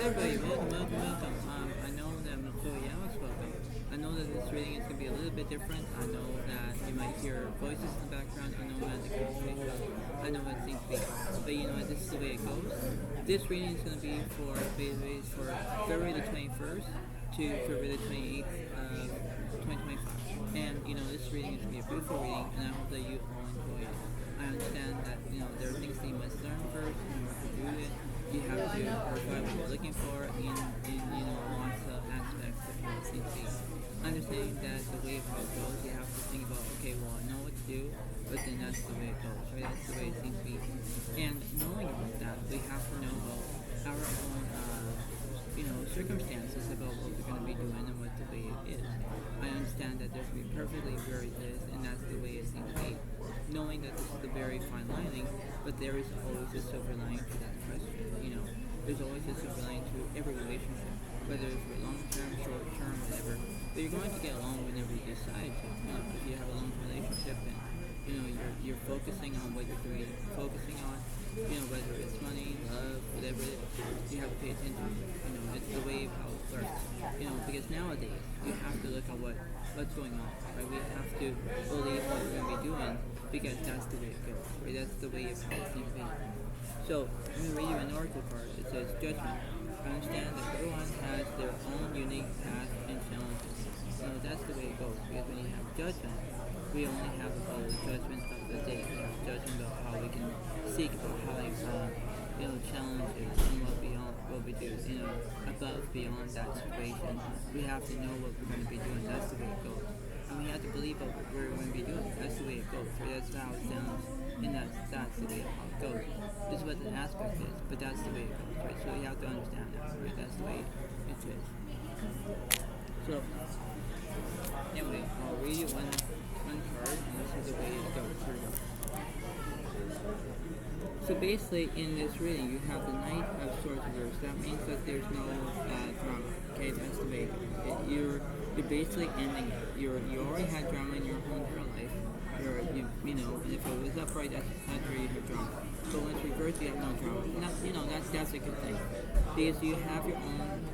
everybody, welcome. I know that Alex, welcome. I know that this reading is going to be a little bit different. I know that you might hear voices in the background. I know that the conversation, I know what things be. But you know what, this is the way it goes. This reading is going to be for February the 21st to February the 28th of 2025. And you know, this reading is going to be a beautiful reading, and I hope that you all enjoy it. I understand that, you know, there are things that you must learn first in order to do it. You have to verify what you're looking for in you know, lots of aspects of your thinking. Understanding that the way of how it goes, you have to think about, okay, well, I know what to do, but then that's the way it goes, right? That's the way it seems to be. And knowing about that, we have to know about our own, you know, circumstances about what we're going to be doing and what the way it is. I understand that there's going to be perfectly where it is, and that's the way it seems to be. Knowing that this is the very fine lining, but there is always a silver lining to that question. You know, there's always a silver lining to every relationship, whether it's long term, short term, whatever. But you're going to get along whenever you decide to. You know, if you have a long relationship and you know you're focusing on what you're doing, focusing on, you know, whether it's money, love, whatever it is, you have to pay attention. You know, it's the way of how it works. You know, because nowadays you have to look at what's going on, right? We have to believe what we're going to be doing, because that's the way it goes, right? That's the way of how it seems to be. So, I'm going to read you an oracle card. It says, Judgment. Understand that everyone has their own unique path and challenges. So that's the way it goes, because when you have judgment, we only have about the judgment of the day. We have judgment about how we can seek, about how we you know, challenges and what we do, you know, above, beyond that situation. We have to know what we're going to be doing. That's the way it goes. And we have to believe what we're going to be doing. That's the way it goes. Right? That's how it sounds, and that's the way how it goes. This is what the aspect is, but that's the way it goes. Right? So you have to understand that. Right? That's the way it is. So anyway, I'll read you one card, and this is the way it goes. Here we go. So basically, in this reading, you have the Knight of Swords reversed. That means that there's no drama. Okay, that's the way. You're basically ending it. You already had drama in your whole entire life. You know, and if it was upright, that's where you have drama. But when it's reversed, you have no drama. Now, you know, that's a good thing, because you have your own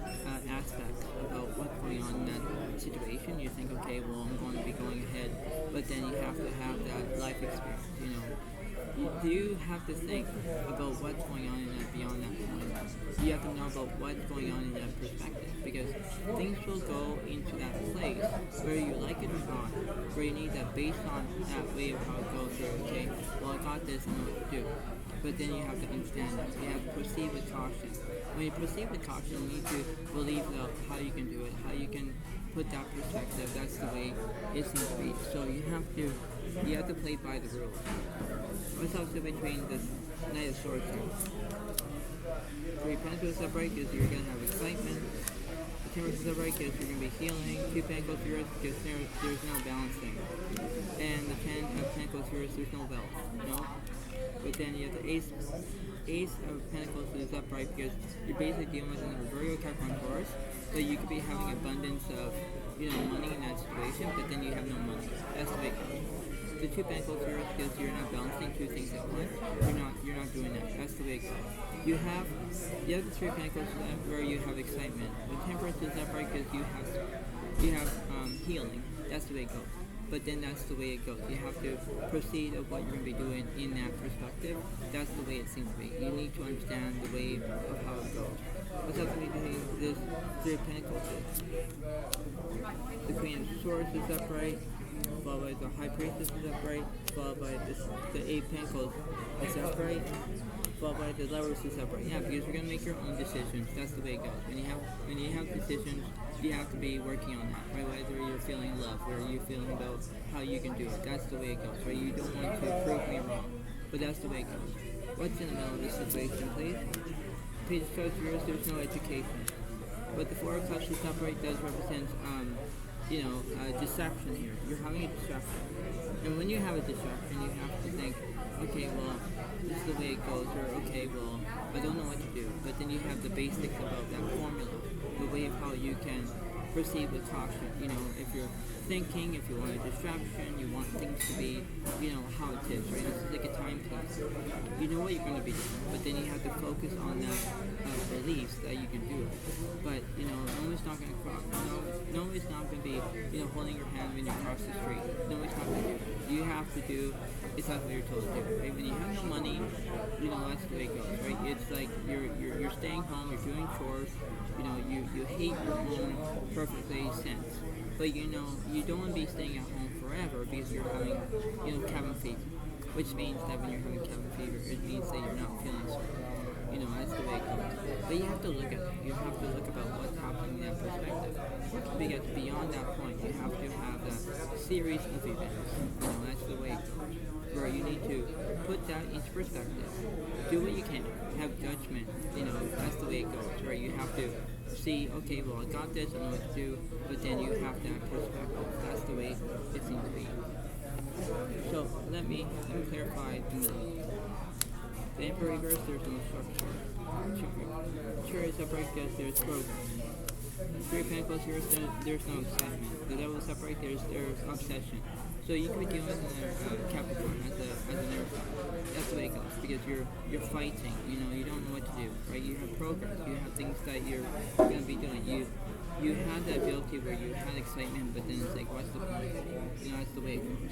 aspects about what's going on in that situation. You think, okay, well, I'm going to be going ahead, but then you have to have that life experience. You know. You have to think about what's going on in that, beyond that point. You have to know about what's going on in that perspective, because things will go into that place where you like it or not, where you need that based on that way of how it goes. Where, okay, well, I got this, I know what to do. But then you have to understand that. You have to proceed with caution. When you proceed with caution, you need to believe how you can do it, how you can put that perspective. That's the way it seems to be. So you have to play by the rules. What's also between this Knight of Swords here? Three Pentacles upright because you're going to have excitement. The Temperance is upright because you're going to be healing. Two Pentacles reversed because there's no balancing. And the Ten of Pentacles reversed, there's no wealth. No? But then you have the Ace of Pentacles is upright because you're basically dealing with another Virgo, Capricorn, Taurus. So you could be having abundance of, you know, money in that situation, but then you have no money. That's the big one. The Two Pentacles here because you're not balancing two things at once. You're not doing that. That's the way it goes. You have the Three Pentacles where you have excitement. The Temperance is upright because you have healing. That's the way it goes. But then that's the way it goes. You have to proceed of what you're going to be doing in that perspective. That's the way it seems to be. You need to understand the way of how it goes. What's up with this Three of Pentacles is? The Queen of Swords is upright, followed by the High Priestess is upright, followed by the Eight Pentacles is upright, followed by the Lovers is upright. Yeah, because you're going to make your own decisions. That's the way it goes. When you have decisions, you have to be working on that, right? Whether you're feeling love, or you're feeling about how you can do it. That's the way it goes, right? You don't want to prove me wrong, but that's the way it goes. What's in the middle of this situation, please? Page of Swords reversed, there's no education. But the Four of Cups is upright does represent, distraction here. You're having a distraction. And when you have a distraction, you have to think, okay, well, this is the way it goes, or okay, well, I don't know what to do. But then you have the basics about that formula, the way of how you can proceed with caution. You know, if you're thinking, if you want a distraction, you want things to be, how it is, right? This is like a timepiece. You know what you're going to be doing, but then you have to focus on that beliefs that you can do it. But, you know, no one's not going to cross. No one's not going to be, you know, holding your hand when you cross the street. No one's not going to do it. You have to do exactly what you're told to do, right? When you have no money, you know, that's the way it goes, right? It's like you're staying home, you're doing chores, you know, you hate your home perfectly sense. But, you know, you don't want to be staying at home forever because you're having, you know, cabin fever. Which means that when you're having cabin fever, it means that you're not feeling so. You know, that's the way it goes. But you have to look at it. You have to look about what's happening in that perspective. Because beyond that point, you have to have that series of events. You know, that's the way it goes. Where you need to put that into perspective. Do what you can. Have judgment. You know, that's the way it goes. Where you have to see, okay, well, I got this, I know what to do. But then you have that perspective. That's the way it seems to be. So let me clarify the middle. The Emperor reverse, there's no structure. Chariot upright, there's progress. Three of Pentacles, there's no excitement. The Devil is upright, there's obsession. So you could be dealing with Capricorn as an air sign. That's the way it goes, because you're fighting. You know, you don't know what to do, right? You have progress. You have things that you're going to be doing. You had that ability where you had excitement, but then it's like, what's the point? You know, that's the way it goes.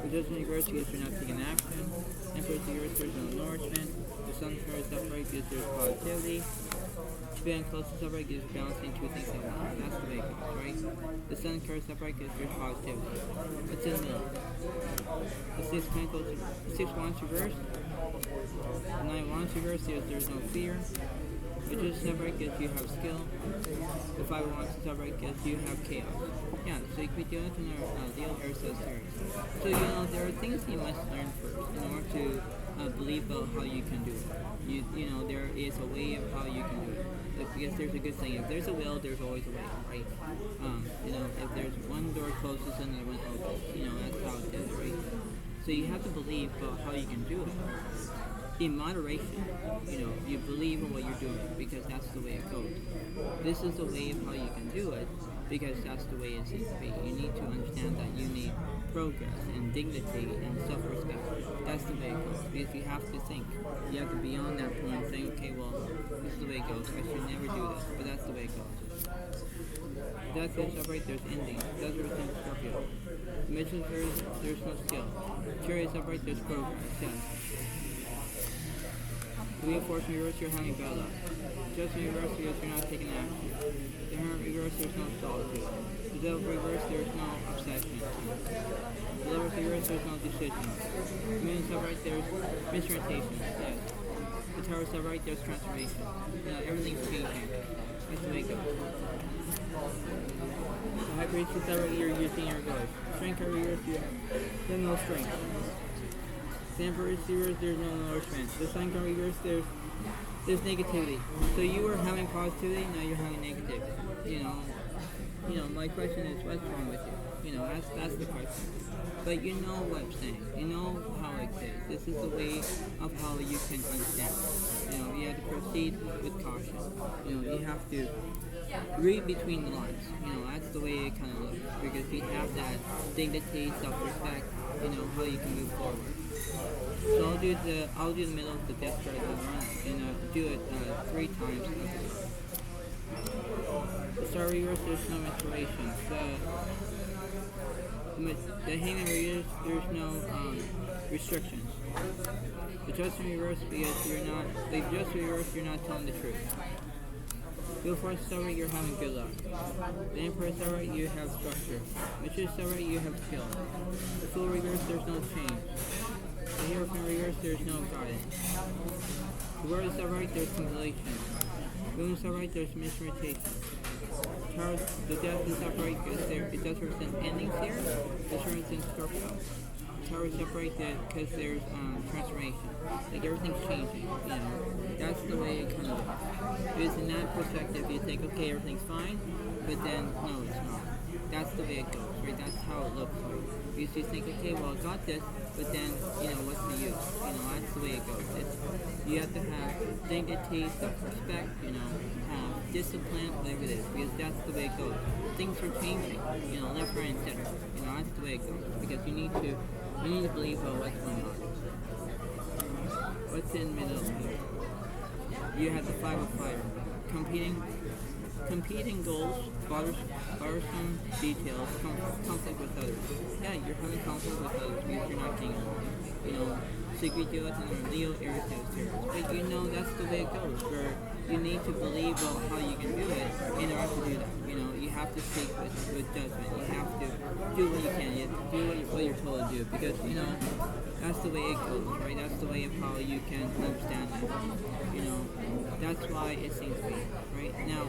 The Judgment reverse, because you're not taking action. Emperor reverse, there's no enlargement. The Sun card is upright, because there's positivity. Being close is upright, because you're balancing two things at once. That's the way it goes, right? The Sun card is upright, because there's positivity. What's in the middle? The Six Wands reverse. The Nine Wands reverse, there's no fear. The Judgment is upright, because you have skill. The Five of Wands is upright, because you have chaos. Yeah, so you could be dealing with another deal here, says Aries. So, you know, there are things you must learn first in order to believe about how you can do it. You know, there is a way of how you can do it. Because there's a good thing. If there's a will, there's always a way, right? You know, if there's one door closes, another one opens. You know, that's how it is, right? So you have to believe about how you can do it. In moderation, you know, you believe in what you're doing because that's the way it goes. This is the way of how you can do it because that's the way it seems to be. You need to understand that you need progress and dignity and self-respect. That's the way it goes. Because you have to think. You have to be on that point saying, okay, well, this is the way it goes. I should never do this, but that's the way it goes. Death is upright, there's ending. Death represents Scorpio. Dimensions, there's no skill. Chariot is upright, there's progress. Yes. The Wheel of Fortune reverse, you're having bad luck. Judgment reverse, you're not taking action. The Hermit reverse, there's no solitude. The Devil reverse, there's no obsession. The Lover's reverse, there's no decision. The Moon is upright, there's misorientation. Yes. The Taurus is upright, there's transformation. You know, everything's changing. That's the way it goes. The High Priest is upright, you're using your ghost. Strength card reverse, you have no strength. The Emperor is reverse, there's no enlargement. The Sun card reverse, there's negativity. So you were having positivity, now you're having negativity. You know, my question is, what's wrong with you? You know, that's the question. But you know what I'm saying. You know how it is. This is the way of how you can understand. You know, you have to proceed with caution. You know, you have to read between the lines. You know, that's the way it kind of looks. Because you have that dignity, self-respect, you know, how you can move forward. So I'll do the middle of the death card and do it 3 times. The Star reverse, there's no inspiration. The Hangman reverse, there's no restrictions. The Judgment reverse, because you're not telling the truth. Wheel of Fortune is upright, you're having good luck. The Emperor is upright, you have structure. Magician is upright, you have skill. The Fool reverse, there's no change. The Hierophant reverse, there's no guidance. The World is upright, there's compilation. The Moon is upright, there's misorientation. The Death is upright, because it does represent endings here. This represents Scorpio. Tower is upright because there's transformation. Like everything's changing, you know. That's the way it kind of looks. Because in that perspective, you think, okay, everything's fine, but then, no, it's not. That's the way it goes, right? That's how it looks like. Because you think, okay, well, I got this, but then, you know, what's the use? You know, that's the way it goes. You have to have dignity, self-respect, you know, discipline, whatever it is, because that's the way it goes. Things are changing, you know, left, right, and center. You know, that's the way it goes. Because you need to believe about what's going on. What's in the middle here? you have the Five of Fire. Competing goals, bothersome details, conflict with others. Yeah, you're having conflict with others because you're not getting along. You know, so you do it in Leo, Aries, Sagittarius. But you know that's the way it goes, where you need to believe about how you can do it in order to do that. You know, you have to speak with judgment. You have to do what you can. You have to do what you're told to do, because, you know, that's the way it goes, right? That's the way of how you can understand that. You know, that's why it seems to be, right? Now,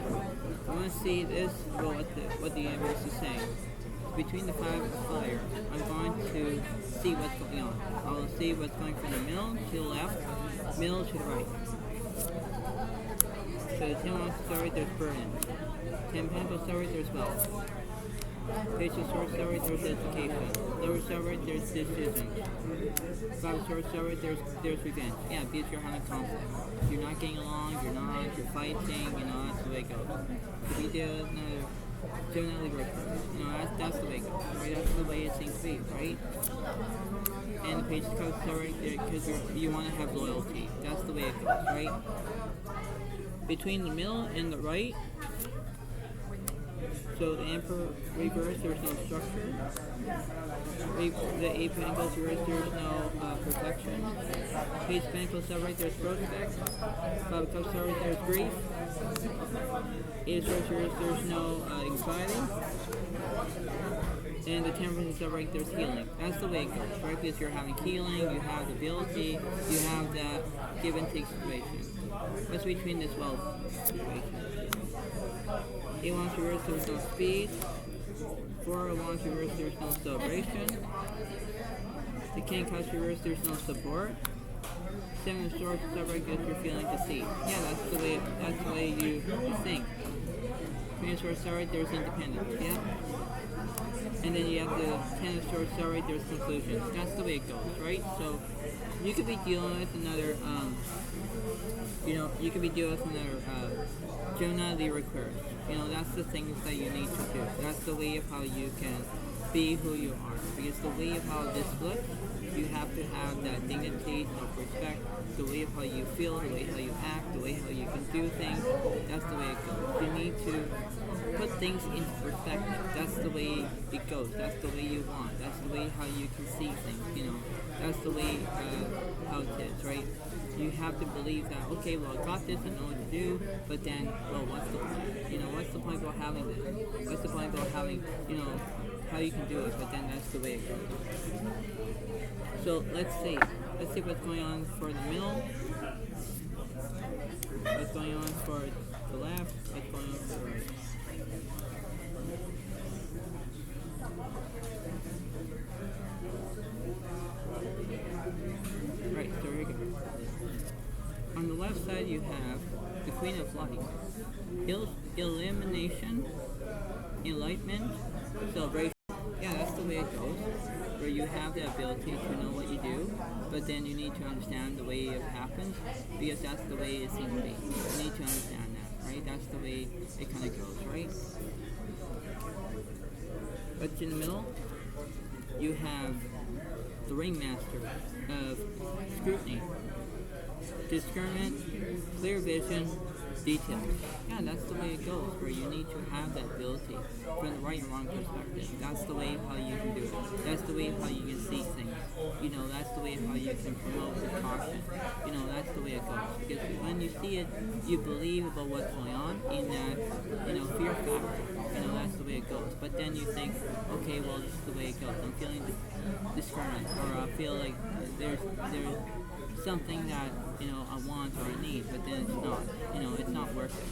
I want to see this, well, what the universe is saying. Between the Five of Fire, I'm going to see what's going on. I'll see what's going from the middle to the left, middle to the right. So the 10 of Swords, there's burden. 10 Pentacles, Swords, there's wealth. Page of Swords, Swords, there's education. Lower Swords, there's decisions. 5 of Swords, Swords, there's revenge. Yeah, because you're having conflict. You're not getting along, you're fighting, you know, that's the way it goes. If you do another Gemini, Libra, you know, that's the way it goes, right? That's the way it seems to be, right? And the Page of Cups, Swords, because you want to have loyalty. That's the way it goes, right? Between the middle and the right, so the Emperor reverse, there's no structure. The 8 Pentacles reverse, there's no perfection. Page of Pentacles right, there's prospect. 5 of Cups right, there's grief. 8 of Swords reverse, there's no anxiety. And the 10 of Pentacles right, there's healing. That's the way it goes, right? Because you're having healing, you have the ability, you have that give and take situation. What's between this wealth situation? 8 Wands reverse, there's no speed. 4 of Wands reverse, there's no celebration. The King of Cups reverse, there's no support. 7 of Swords right, because you're feeling deceit. Yeah, that's the way you think. 3 of Swords right, there's independence. Yeah. And then you have the 10 of Swords right, there's conclusions. That's the way it goes, right? So you could be dealing with another, you could be dealing with another Gemini, Libra, Aquarius. You know, that's the things that you need to do. That's the way of how you can be who you are. Because the way of how this looks, you have to have that dignity, self-respect, the way of how you feel, the way how you act, the way how you can do things. That's the way it goes. You need to put things into perspective. That's the way it goes. That's the way you want. That's the way how you can see things, you know. That's the way how it is, right? You have to believe that, okay, well, I got this, I know what to do, but then, well, what's the point? You know, what's the point about having this? What's the point about having, you know, how you can do it, but then that's the way it goes. So let's see what's going on for the middle, what's going on for the left, what's going on for the right. Right, so here we go. On the left side you have the Queen of Light. Elimination, enlightenment, celebration. Yeah, that's the way it goes. Where you have the ability to know what you do, but then you need to understand the way it happens, because that's the way it seems to be. You need to understand that, right? That's the way it kind of goes, right? But in the middle, you have the Ringmaster of Scrutiny. Discernment, clear vision, details. Yeah, that's the way it goes, where you need to have that ability from the right and wrong perspective. That's the way how you can do it. That's the way how you can see things. You know, that's the way how you can promote with caution. You know, that's the way it goes. Because when you see it, you believe about what's going on in that, you know, fear factor. You know, that's the way it goes. But then you think, okay, well, this is the way it goes. I'm feeling discouraged, or I feel like there's something that, you know, I want or I need, but then it's not. You know, it's not worth it.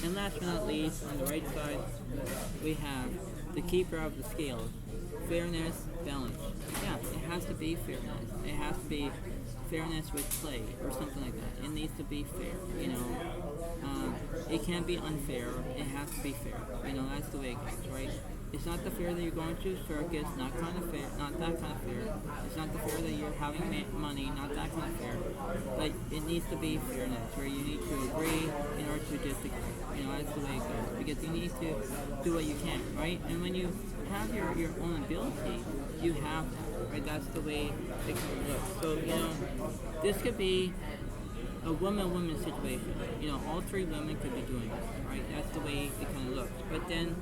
And last but not least, on the right side, we have the Keeper of the Scales. Fairness, balance. Yeah, it has to be fairness. It has to be fairness with play, or something like that. It needs to be fair, you know. It can't be unfair. It has to be fair. You know, that's the way it goes, right? It's not the fear that you're going to a circus, not that kind of fear. It's not the fear that you're having money, not that kind of fear. But it needs to be fairness, where you need to agree in order to disagree. You know, that's the way it goes. Because you need to do what you can, right? And when you have your own ability, you have that, right? That's the way it can look. So, you know, this could be a woman-woman situation. You know, all three women could be doing it, right? That's the way it kind of looks. But then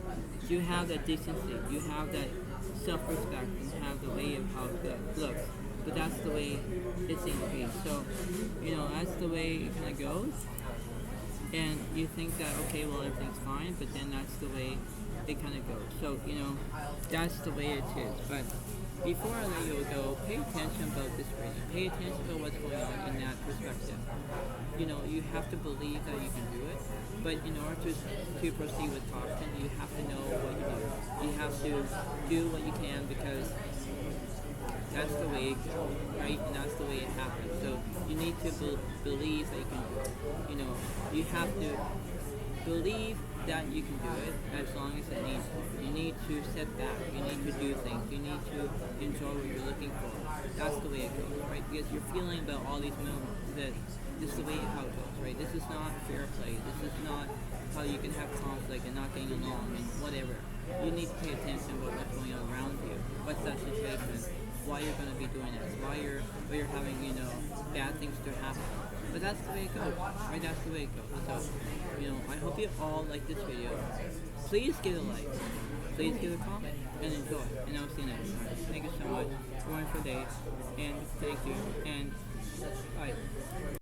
you have that decency, you have that self-respect, and have the way of how it looks. But that's the way it seems to be. So, you know, that's the way it kind of goes. And you think that, okay, well, everything's fine, but then that's the way it kind of goes. So, you know, that's the way it is. But before I let you go, pay attention about this reading. Pay attention about what's going on in that perspective. You know, you have to believe that you can do it, but in order to proceed with caution, you have to know what you do. You have to do what you can, because that's the way it goes, right? And that's the way it happens. So you need to believe that you can do it. You know, you have to believe that you can do it as long as it needs to. You need to sit back. You need to do things. You need to enjoy what you're looking for. That's the way it goes, right? Because you're feeling about all these moves that this is the way how it goes, right? This is not fair play. This is not how you can have conflict and not getting along and whatever. You need to pay attention about what's going on around you. What's that situation? Why you're going to be doing this? Why you're having, you know, bad things to happen. But that's the way it goes, right? That's the way it goes. So, you know, I hope you all like this video. Please give it a like. Please give it a comment and enjoy. And I'll see you next time. Thank you so much for watching today. And thank you. And bye.